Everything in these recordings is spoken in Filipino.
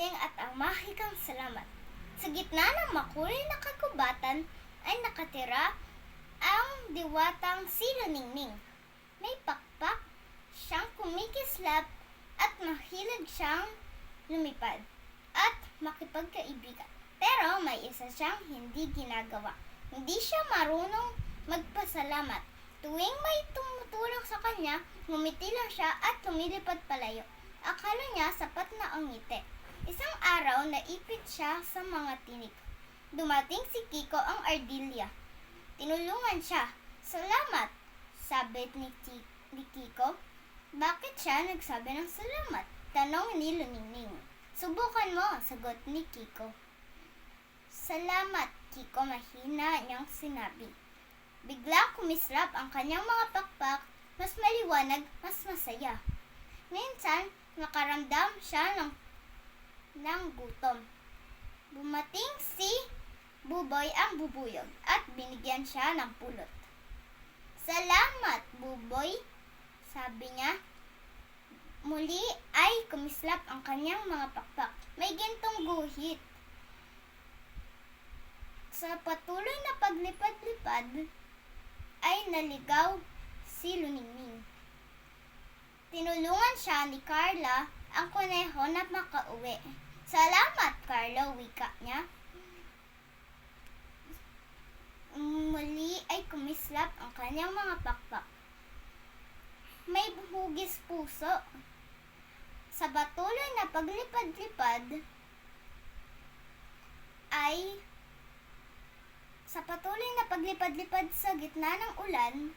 ningning at ang mahikang salamat. Sa gitna ng makulay na kagubatan ay nakatira ang diwatang si Ningning. May pakpak siyang kumikislap at mahilig siyang lumipad at makipagkaibigan. Pero may isa siyang hindi ginagawa. Hindi siya marunong magpasalamat. Tuwing may tumutulong sa kanya, ngumiti lang siya at lumilipad palayo. Akala niya sapat na ang ngiti. Isang araw, naipit siya sa mga tinik. Dumating si Kiko ang ardilya. Tinulungan siya. Salamat, sabi ni Kiko. Bakit siya nagsabi ng salamat? Tanong ni Ningning. Subukan mo, sagot ni Kiko. Salamat, Kiko, mahina niyang sinabi. Biglang kumislap ang kanyang mga pakpak, mas maliwanag, mas masaya. Minsan, nakaramdam siya ng gutom. Bumating si Buboy ang bubuyog at binigyan siya ng pulot. Salamat, Buboy, sabi niya. Muli ay kumislap ang kanyang mga pakpak. May gintong guhit. Sa patuloy na paglipad-lipad ay naligaw si Ningning. Tinulungan siya ni Carla ang kuneho na makauwi. Salamat, Carla, wika niya. Muli ay kumislap ang kanyang mga pakpak. May hugis puso. Sa patuloy na paglipad-lipad sa gitna ng ulan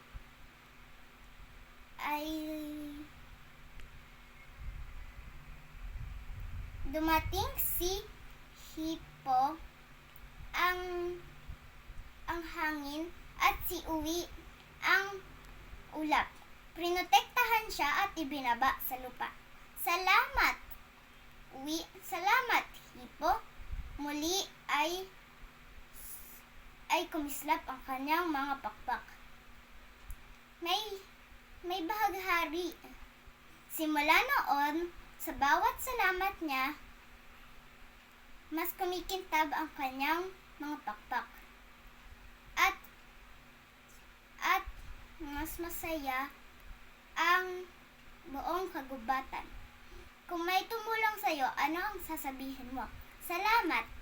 ay dumating si Hippo, ang hangin at si Uwi ang ulap. Prinotektahan siya at ibinaba sa lupa. Salamat, Uwi. Salamat, Hippo. Muli ay kumislap ang kanyang mga pakpak. May bahaghari. Simula noon, sa bawat salamat niya, mas kumikintab ang kanyang mga pakpak. At mas masaya ang buong kagubatan. Kung may tumulong sa'yo, ano ang sasabihin mo? Salamat!